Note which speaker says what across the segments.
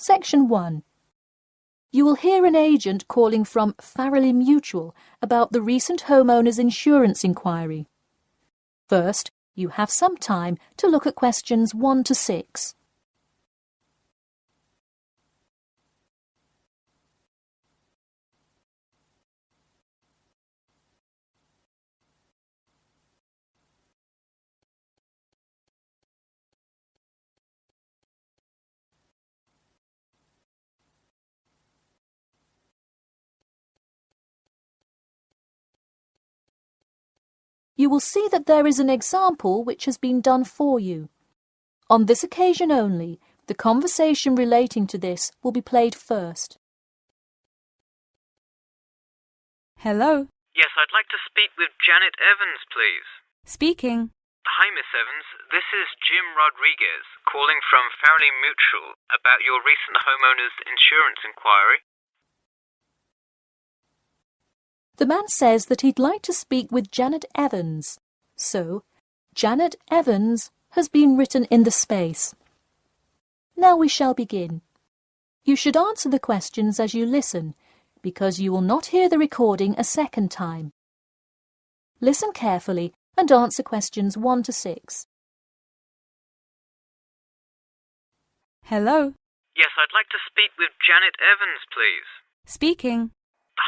Speaker 1: Section 1. You will hear an agent calling from Farrelly Mutual about the recent homeowners insurance inquiry. First, you have some time to look at questions 1 to 6. You will see that there is an example which has been done for you. On this occasion only, the conversation relating to this will be played first.
Speaker 2: Hello.
Speaker 3: Yes, I'd like to speak with Janet Evans, please.
Speaker 2: Speaking.
Speaker 3: Hi, Miss Evans. This is Jim Rodriguez, calling from Farrelly Mutual about your recent homeowners insurance inquiry.
Speaker 1: The man says that he'd like to speak with Janet Evans. So, Janet Evans has been written in the space. Now we shall begin. You should answer the questions as you listen, because you will not hear the recording a second time. Listen carefully and answer questions 1 to 6.
Speaker 2: Hello.
Speaker 3: Yes, I'd like to speak with Janet Evans, please.
Speaker 2: Speaking.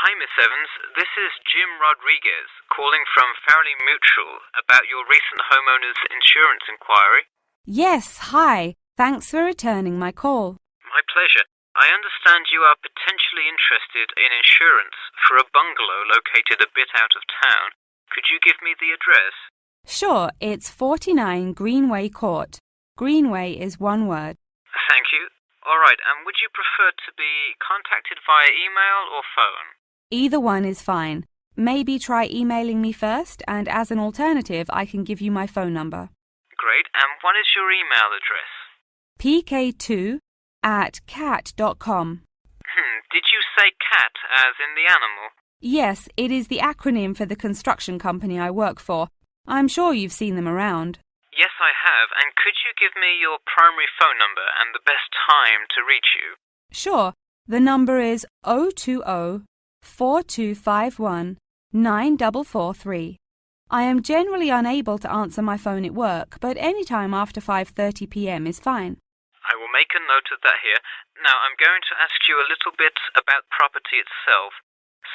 Speaker 3: Hi, Miss Evans. This is Jim Rodriguez, calling from Farrelly Mutual about your recent homeowners insurance inquiry.
Speaker 2: Yes, hi. Thanks for returning my call.
Speaker 3: My pleasure. I understand you are potentially interested in insurance for a bungalow located a bit out of town. Could you give me the address?
Speaker 2: Sure, it's 49 Greenway Court. Greenway is one word.
Speaker 3: Thank you. All right, and would you prefer to be contacted via email or phone?
Speaker 2: Either one is fine. Maybe try emailing me first, and as an alternative, I can give you my phone number.
Speaker 3: Great, and what is your email address?
Speaker 2: pk2@cat.com.
Speaker 3: Did you say cat as in the animal?
Speaker 2: Yes, it is the acronym for the construction company I work for. I'm sure you've seen them around.
Speaker 3: Yes, I have, and could you give me your primary phone number and the best time to reach you?
Speaker 2: Sure, the number is 020-4251-9443. I am generally unable to answer my phone at work, but any time after 5:30 p.m. is fine.
Speaker 3: I will make a note of that here. Now, I'm going to ask you a little bit about property itself,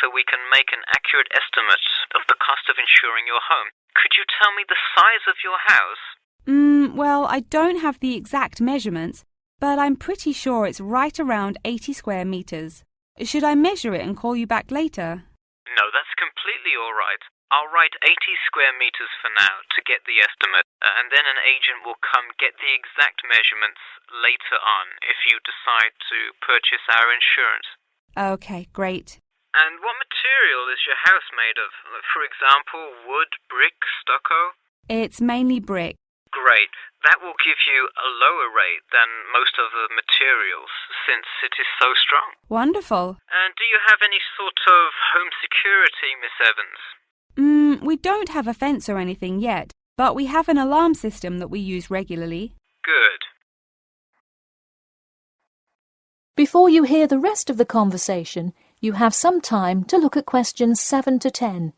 Speaker 3: so we can make an accurate estimate of the cost of insuring your home. Could you tell me the size of your house?
Speaker 2: Well, I don't have the exact measurements, but I'm pretty sure it's right around 80 square meters. Should I measure it and call you back later?
Speaker 3: No, that's completely all right. I'll write 80 square meters for now to get the estimate, and then an agent will come get the exact measurements later on if you decide to purchase our insurance.
Speaker 2: Okay, great.
Speaker 3: And what material is your house made of? For example, wood, brick, stucco?
Speaker 2: It's mainly brick.
Speaker 3: Great. That will give you a lower rate than most of the materials, since it is so strong.
Speaker 2: Wonderful.
Speaker 3: And do you have any sort of home security, Miss Evans?
Speaker 2: We don't have a fence or anything yet, but we have an alarm system that we use regularly.
Speaker 3: Good.
Speaker 1: Before you hear the rest of the conversation, you have some time to look at questions 7 to 10.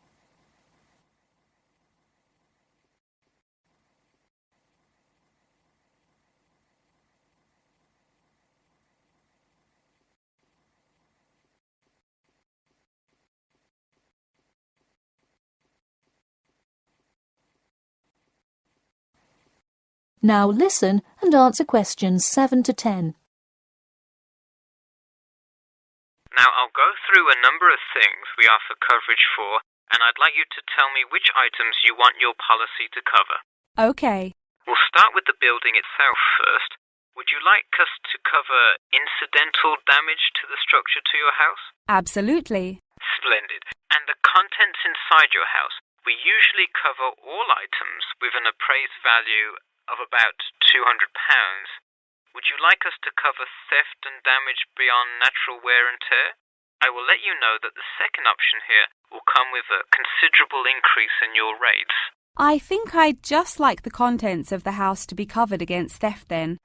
Speaker 1: Now listen and answer questions 7 to 10.
Speaker 3: Now I'll go through a number of things we offer coverage for, and I'd like you to tell me which items you want your policy to cover.
Speaker 2: Okay.
Speaker 3: We'll start with the building itself first. Would you like us to cover incidental damage to the structure to your house?
Speaker 2: Absolutely.
Speaker 3: Splendid. And the contents inside your house? We usually cover all items with an appraised value of about £200. Would you like us to cover theft and damage beyond natural wear and tear? I will let you know that the second option here will come with a considerable increase in your rates.
Speaker 2: I think I'd just like the contents of the house to be covered against theft then.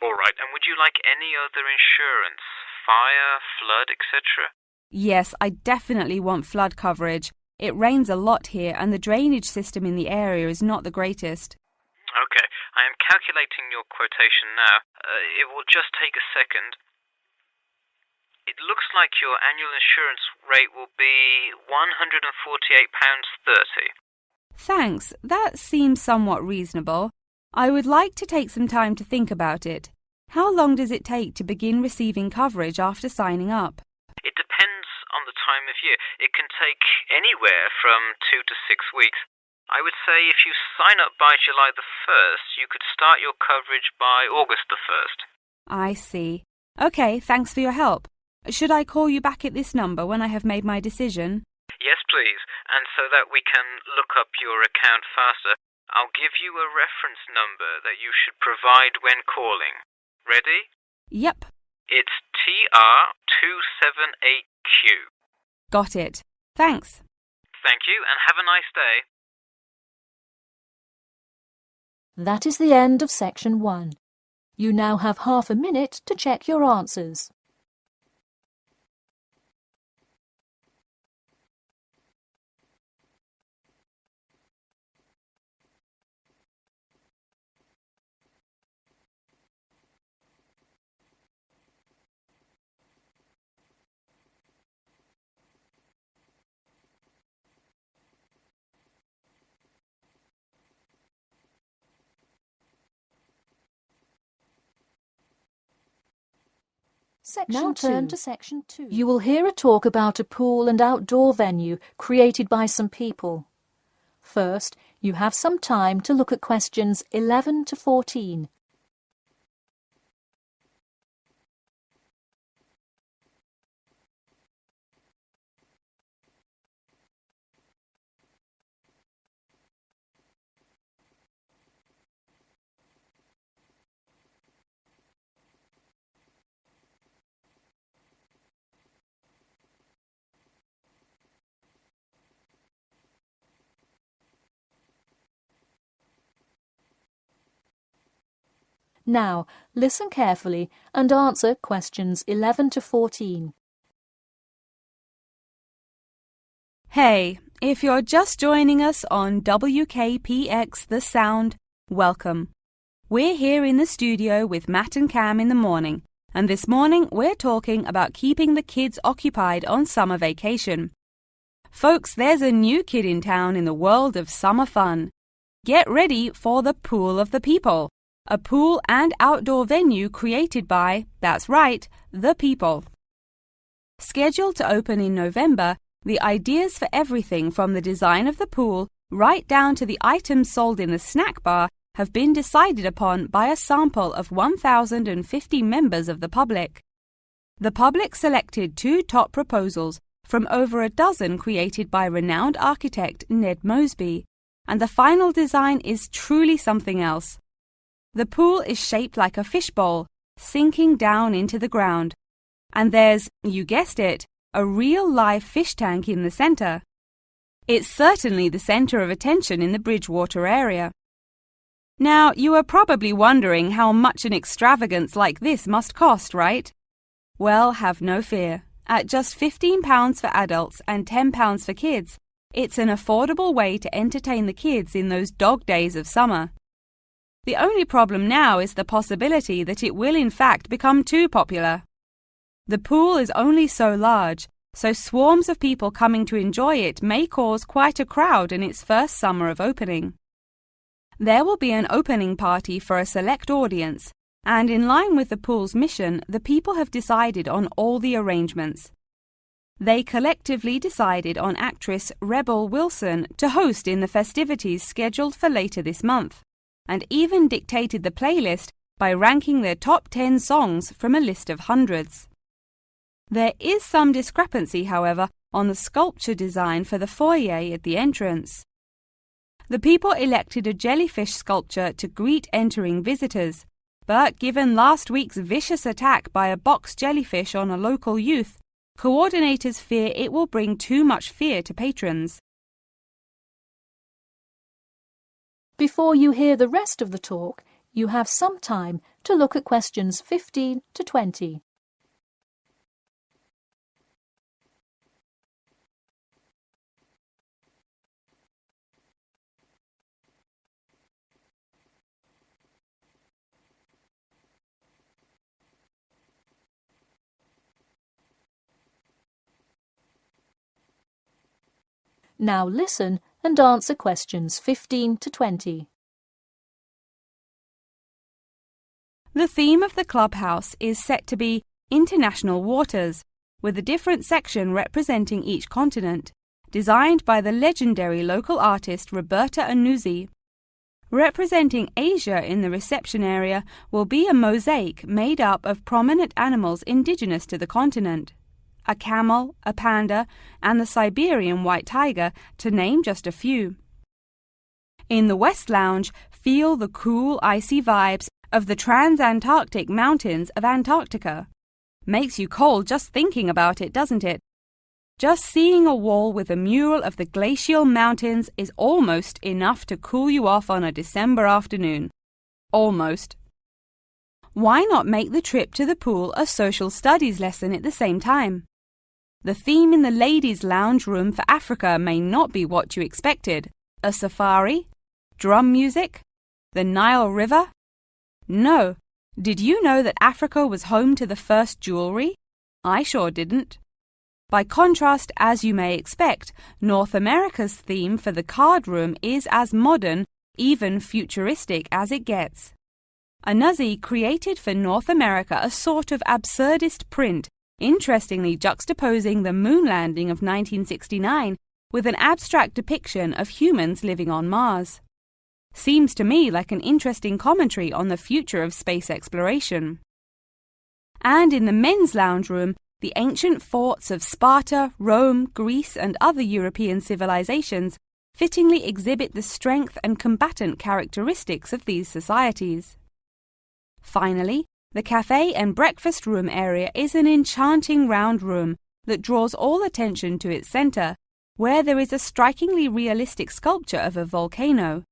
Speaker 3: All right, and would you like any other insurance? Fire, flood, etc.?
Speaker 2: Yes, I definitely want flood coverage. It rains a lot here and the drainage system in the area is not the greatest.
Speaker 3: Okay, I am calculating your quotation now. It will just take a second. It looks like your annual insurance rate will be £148.30.
Speaker 2: Thanks, that seems somewhat reasonable. I would like to take some time to think about it. How long does it take to begin receiving coverage after signing up?
Speaker 3: It depends on the time of year. It can take anywhere from 2 to 6 weeks. I would say if you sign up by July the 1st, you could start your coverage by August the 1st.
Speaker 2: I see. Okay, thanks for your help. Should I call you back at this number when I have made my decision?
Speaker 3: Yes, please. And so that we can look up your account faster, I'll give you a reference number that you should provide when calling. Ready?
Speaker 2: Yep.
Speaker 3: It's TR278Q.
Speaker 2: Got it. Thanks.
Speaker 3: Thank you, and have a nice day.
Speaker 1: That is the end of section 1. You now have half a minute to check your answers. Now turn to section 2. You will hear a talk about a pool and outdoor venue created by some people. First, you have some time to look at questions 11 to 14. Now, listen carefully and answer questions 11 to 14.
Speaker 2: Hey, if you're just joining us on WKPX The Sound, welcome. We're here in the studio with Matt and Cam in the morning, and this morning we're talking about keeping the kids occupied on summer vacation. Folks, there's a new kid in town in the world of summer fun. Get ready for the Pool of the People, a pool and outdoor venue created by, that's right, the people. Scheduled to open in November, the ideas for everything from the design of the pool right down to the items sold in the snack bar have been decided upon by a sample of 1,050 members of the public. The public selected 2 top proposals from over a dozen created by renowned architect Ned Mosby, and the final design is truly something else. The pool is shaped like a fishbowl, sinking down into the ground. And there's, you guessed it, a real live fish tank in the center. It's certainly the center of attention in the Bridgewater area. Now, you are probably wondering how much an extravagance like this must cost, right? Well, have no fear. At just £15 for adults and £10 for kids, it's an affordable way to entertain the kids in those dog days of summer. The only problem now is the possibility that it will in fact become too popular. The pool is only so large, so swarms of people coming to enjoy it may cause quite a crowd in its first summer of opening. There will be an opening party for a select audience, and in line with the pool's mission, the people have decided on all the arrangements. They collectively decided on actress Rebel Wilson to host in the festivities scheduled for later this month, and even dictated the playlist by ranking their top 10 songs from a list of hundreds. There is some discrepancy, however, on the sculpture design for the foyer at the entrance. The people elected a jellyfish sculpture to greet entering visitors, but given last week's vicious attack by a box jellyfish on a local youth, coordinators fear it will bring too much fear to patrons.
Speaker 1: Before you hear the rest of the talk, you have some time to look at questions 15 to 20. Now listen and answer questions 15 to 20.
Speaker 2: The theme of the clubhouse is set to be International Waters, with a different section representing each continent, designed by the legendary local artist Roberta Annuzzi. Representing Asia in the reception area will be a mosaic made up of prominent animals indigenous to the continent. A camel, a panda, and the Siberian white tiger, to name just a few. In the West Lounge, feel the cool, icy vibes of the Transantarctic Mountains of Antarctica. Makes you cold just thinking about it, doesn't it? Just seeing a wall with a mural of the glacial mountains is almost enough to cool you off on a December afternoon. Almost. Why not make the trip to the pool a social studies lesson at the same time? The theme in the ladies' lounge room for Africa may not be what you expected. A safari? Drum music? The Nile River? No. Did you know that Africa was home to the first jewelry? I sure didn't. By contrast, as you may expect, North America's theme for the card room is as modern, even futuristic as it gets. Annuzzi created for North America a sort of absurdist print, interestingly juxtaposing the moon landing of 1969 with an abstract depiction of humans living on Mars. Seems to me like an interesting commentary on the future of space exploration. And in the men's lounge room, the ancient forts of Sparta, Rome, Greece, and other European civilizations fittingly exhibit the strength and combatant characteristics of these societies. Finally, the cafe and breakfast room area is an enchanting round room that draws all attention to its center, where there is a strikingly realistic sculpture of a volcano.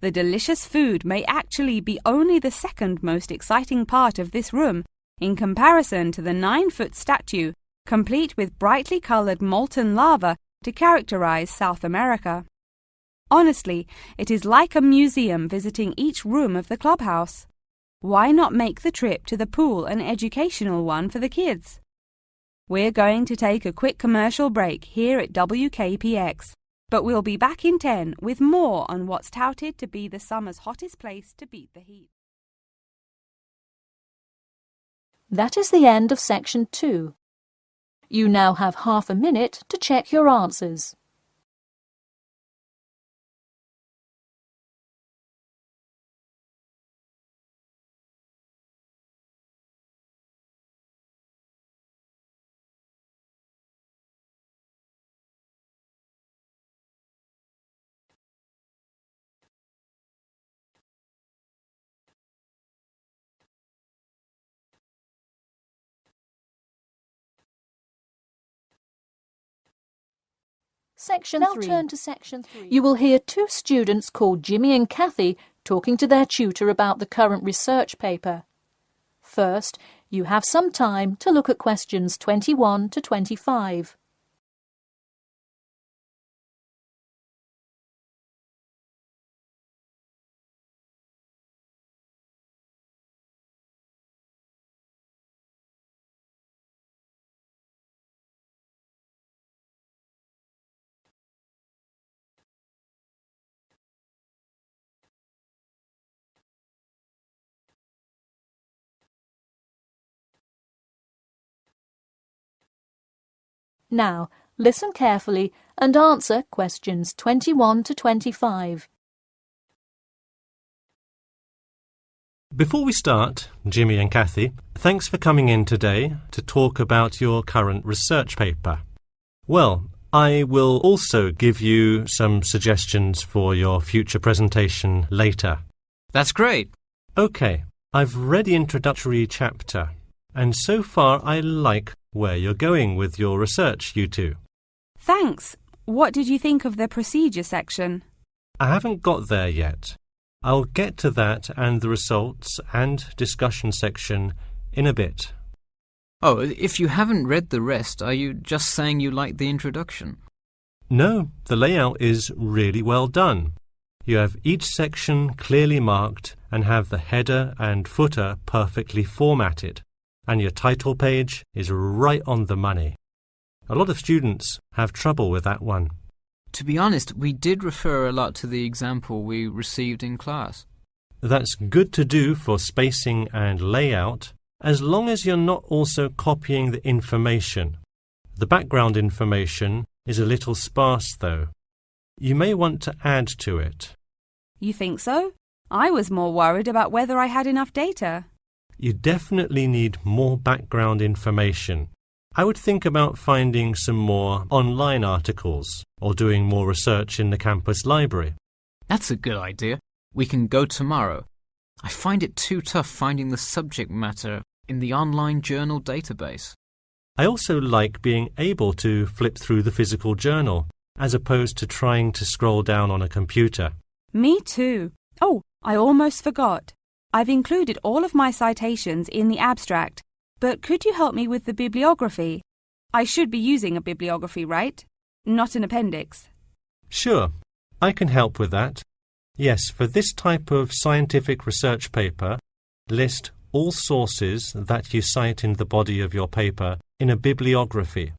Speaker 2: The delicious food may actually be only the second most exciting part of this room, in comparison to the 9-foot statue, complete with brightly colored molten lava to characterize South America. Honestly, it is like a museum visiting each room of the clubhouse. Why not make the trip to the pool an educational one for the kids? We're going to take a quick commercial break here at WKPX, but we'll be back in 10 with more on what's touted to be the summer's hottest place to beat the heat.
Speaker 1: That is the end of section 2. You now have half a minute to check your answers. Section 3. Now turn to section 3. You will hear two students called Jimmy and Kathy talking to their tutor about the current research paper. First, you have some time to look at questions 21 to 25. Now, listen carefully and answer questions 21 to 25.
Speaker 4: Before we start, Jimmy and Kathy, thanks for coming in today to talk about your current research paper. Well, I will also give you some suggestions for your future presentation later.
Speaker 5: That's great.
Speaker 4: OK, I've read the introductory chapter, and so far I like where you're going with your research, you two.
Speaker 2: Thanks. What did you think of the procedure section?
Speaker 4: I haven't got there yet. I'll get to that and the results and discussion section in a bit.
Speaker 5: Oh, if you haven't read the rest, are you just saying you like the introduction?
Speaker 4: No, the layout is really well done. You have each section clearly marked and have the header and footer perfectly formatted, and your title page is right on the money. A lot of students have trouble with that one.
Speaker 5: To be honest, we did refer a lot to the example we received in class.
Speaker 4: That's good to do for spacing and layout, as long as you're not also copying the information. The background information is a little sparse, though. You may want to add to it.
Speaker 2: You think so? I was more worried about whether I had enough data.
Speaker 4: You definitely need more background information. I would think about finding some more online articles or doing more research in the campus library.
Speaker 5: That's a good idea. We can go tomorrow. I find it too tough finding the subject matter in the online journal database.
Speaker 4: I also like being able to flip through the physical journal, as opposed to trying to scroll down on a computer.
Speaker 2: Me too. Oh, I almost forgot. I've included all of my citations in the abstract, but could you help me with the bibliography? I should be using a bibliography, right? Not an appendix.
Speaker 4: Sure, I can help with that. Yes, for this type of scientific research paper, list all sources that you cite in the body of your paper in a bibliography.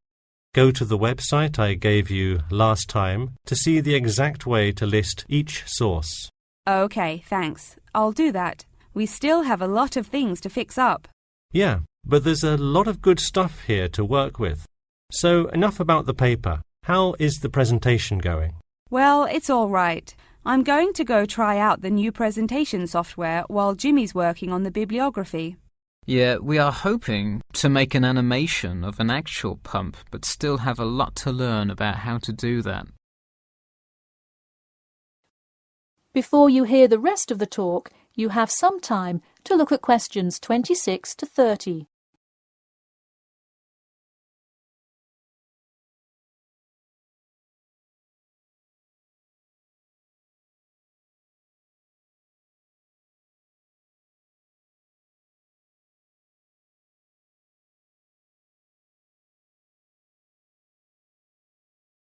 Speaker 4: Go to the website I gave you last time to see the exact way to list each source.
Speaker 2: Okay, thanks. I'll do that. We still have a lot of things to fix up.
Speaker 4: Yeah, but there's a lot of good stuff here to work with. So enough about the paper. How is the presentation going?
Speaker 2: Well, it's all right. I'm going to go try out the new presentation software while Jimmy's working on the bibliography.
Speaker 5: Yeah, we are hoping to make an animation of an actual pump, but still have a lot to learn about how to do that.
Speaker 1: Before you hear the rest of the talk, you have some time to look at questions 26 to 30.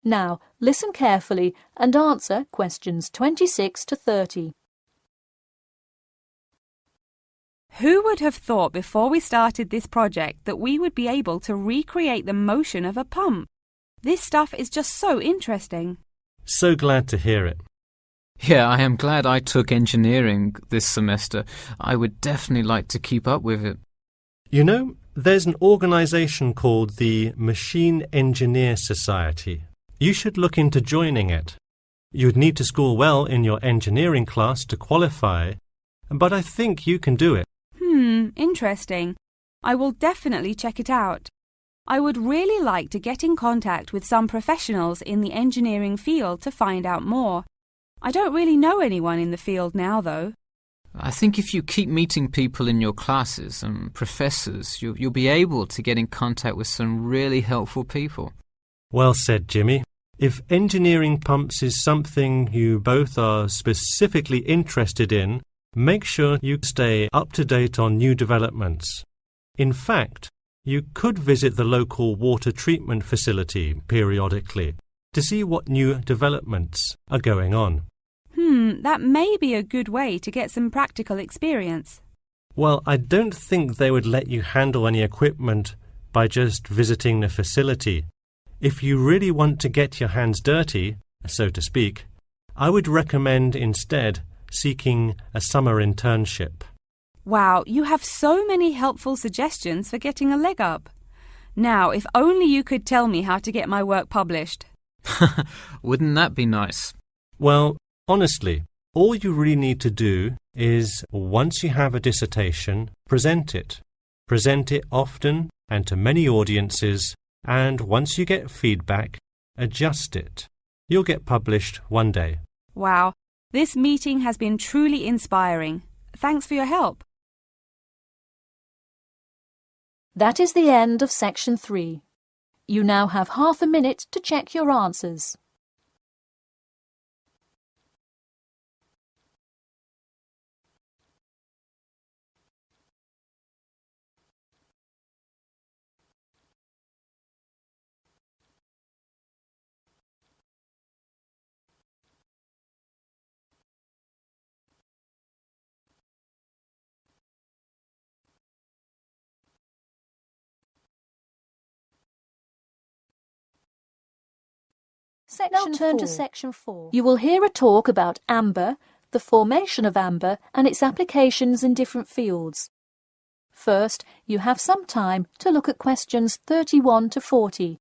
Speaker 1: Now, listen carefully and answer questions 26 to 30.
Speaker 2: Who would have thought before we started this project that we would be able to recreate the motion of a pump? This stuff is just so interesting.
Speaker 4: So glad to hear it.
Speaker 5: Yeah, I am glad I took engineering this semester. I would definitely like to keep up with it.
Speaker 4: You know, there's an organization called the Machine Engineer Society. You should look into joining it. You'd need to score well in your engineering class to qualify, but I think you can do it.
Speaker 2: Interesting. I will definitely check it out. I would really like to get in contact with some professionals in the engineering field to find out more. I don't really know anyone in the field now, though.
Speaker 5: I think if you keep meeting people in your classes and professors, you'll be able to get in contact with some really helpful people.
Speaker 4: Well said, Jimmy. If engineering pumps is something you both are specifically interested in, make sure you stay up to date on new developments. In fact, you could visit the local water treatment facility periodically to see what new developments are going on.
Speaker 2: That may be a good way to get some practical experience.
Speaker 4: Well, I don't think they would let you handle any equipment by just visiting the facility. If you really want to get your hands dirty, so to speak, I would recommend instead seeking a summer internship.
Speaker 2: Wow, you have so many helpful suggestions for getting a leg up. Now, if only you could tell me how to get my work published.
Speaker 5: Wouldn't that be nice?
Speaker 4: Well, honestly, all you really need to do is, once you have a dissertation, present it. Present it often and to many audiences, and once you get feedback, adjust it. You'll get published one day.
Speaker 2: Wow, this meeting has been truly inspiring. Thanks for your help.
Speaker 1: That is the end of section 3. You now have half a minute to check your answers. Now turn to Section 4. You will hear a talk about amber, the formation of amber and its applications in different fields. First, you have some time to look at questions 31 to 40.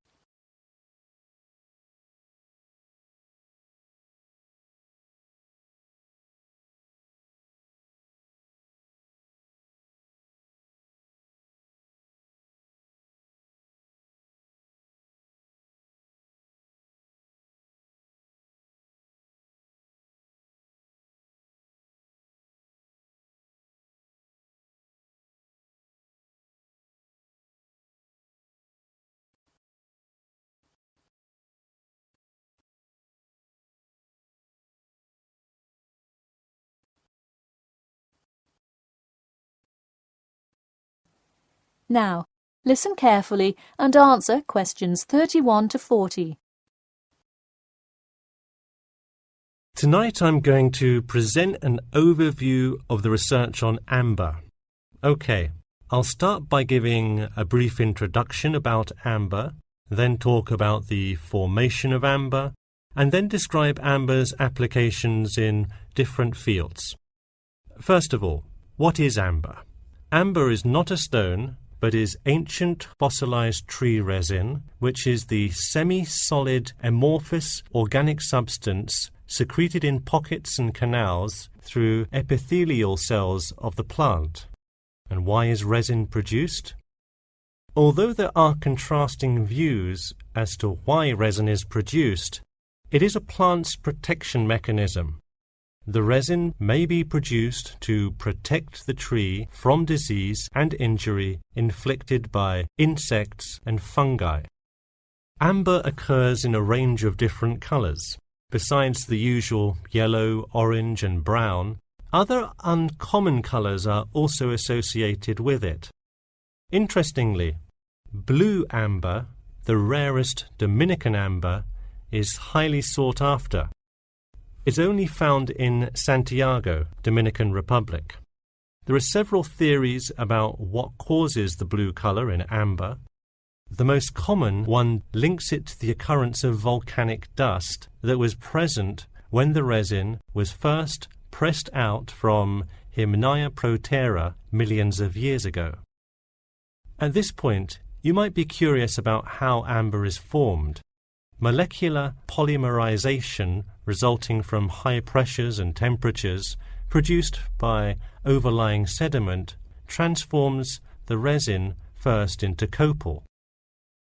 Speaker 1: Now, listen carefully and answer questions 31 to 40.
Speaker 4: Tonight I'm going to present an overview of the research on amber. Okay, I'll start by giving a brief introduction about amber, then talk about the formation of amber, and then describe amber's applications in different fields. First of all, what is amber? Amber is not a stone, but is ancient fossilized tree resin, which is the semi-solid amorphous organic substance secreted in pockets and canals through epithelial cells of the plant. And why is resin produced? Although there are contrasting views as to why resin is produced, it is a plant's protection mechanism. The resin may be produced to protect the tree from disease and injury inflicted by insects and fungi. Amber occurs in a range of different colors. Besides the usual yellow, orange, and brown, other uncommon colors are also associated with it. Interestingly, blue amber, the rarest Dominican amber, is highly sought after. It's only found in Santiago, Dominican Republic. There are several theories about what causes the blue color in amber. The most common one links it to the occurrence of volcanic dust that was present when the resin was first pressed out from Hymnaea protera millions of years ago. At this point, you might be curious about how amber is formed. Molecular polymerization resulting from high pressures and temperatures produced by overlying sediment transforms the resin first into copal.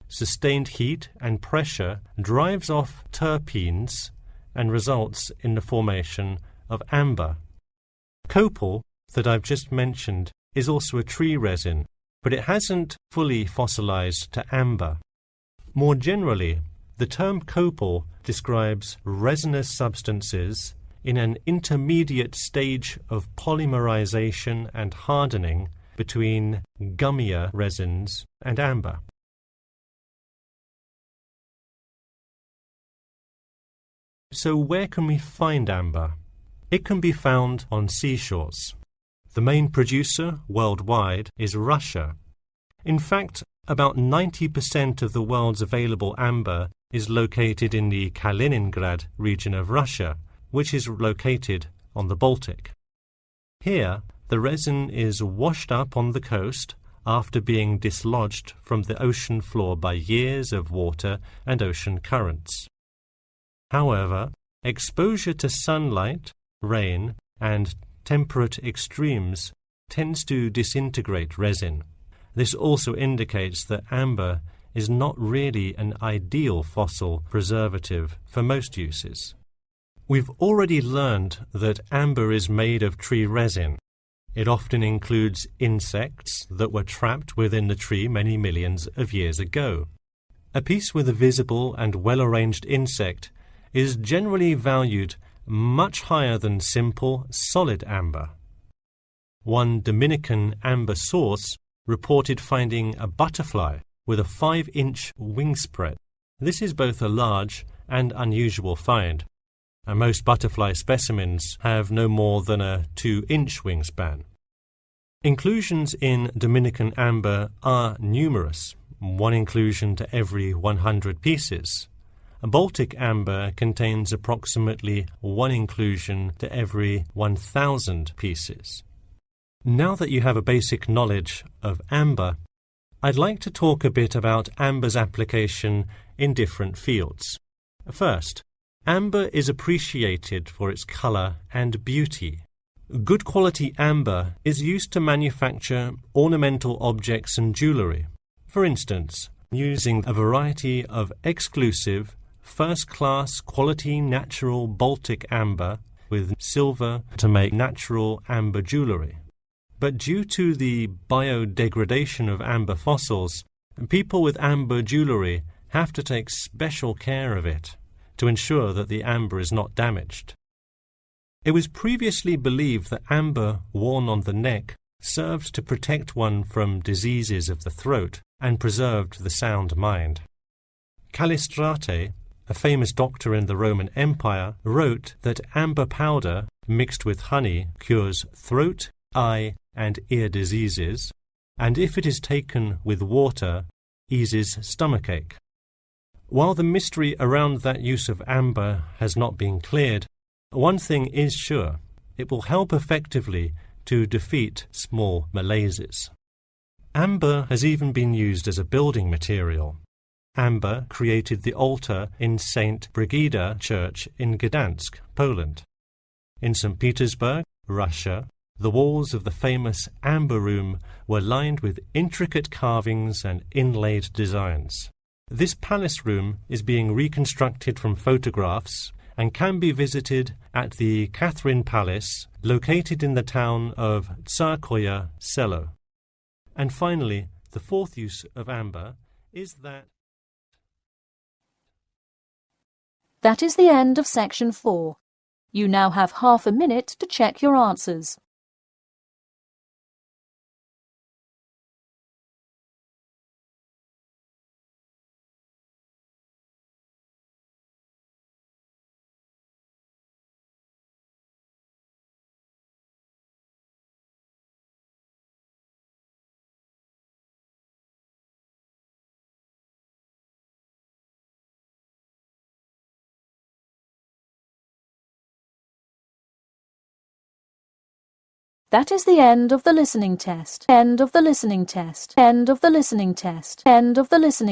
Speaker 4: Sustained heat and pressure drives off terpenes and results in the formation of amber. Copal, that I've just mentioned, is also a tree resin, but it hasn't fully fossilized to amber. More generally, the term copal describes resinous substances in an intermediate stage of polymerization and hardening between gummier resins and amber. So where can we find amber? It can be found on seashores. The main producer worldwide is Russia. In fact, about 90% of the world's available amber is located in the Kaliningrad region of Russia, which is located on the Baltic. Here, the resin is washed up on the coast after being dislodged from the ocean floor by years of water and ocean currents. However, exposure to sunlight, rain, and temperate extremes tends to disintegrate resin. This also indicates that amber is not really an ideal fossil preservative for most uses. We've already learned that amber is made of tree resin. It often includes insects that were trapped within the tree many millions of years ago. A piece with a visible and well-arranged insect is generally valued much higher than simple, solid amber. One Dominican amber source reported finding a butterfly with a 5-inch wingspread. This is both a large and unusual find, and most butterfly specimens have no more than a 2-inch wingspan. Inclusions in Dominican amber are numerous, one inclusion to every 100 pieces. Baltic amber contains approximately 1 inclusion to every 1,000 pieces. Now that you have a basic knowledge of amber, I'd like to talk a bit about amber's application in different fields. First, amber is appreciated for its colour and beauty. Good quality amber is used to manufacture ornamental objects and jewellery. For instance, using a variety of exclusive, first-class quality natural Baltic amber with silver to make natural amber jewellery. But due to the biodegradation of amber fossils, people with amber jewellery have to take special care of it to ensure that the amber is not damaged. It was previously believed that amber worn on the neck served to protect one from diseases of the throat and preserved the sound mind. Callistrate, a famous doctor in the Roman Empire, wrote that amber powder mixed with honey cures throat, eye, and ear diseases, and if it is taken with water, eases stomachache. While the mystery around that use of amber has not been cleared, one thing is sure: it will help effectively to defeat small malaises. Amber has even been used as a building material. Amber created the altar in St. Brigida Church in Gdansk, Poland. In St. Petersburg, Russia, the walls of the famous Amber Room were lined with intricate carvings and inlaid designs. This palace room is being reconstructed from photographs and can be visited at the Catherine Palace, located in the town of Tsarskoye Selo. And finally, the fourth use of amber is that...
Speaker 1: That is the end of section 4. You now have half a minute to check your answers. That is the end of the listening test. End of the listening test. End of the listening test. End of the listening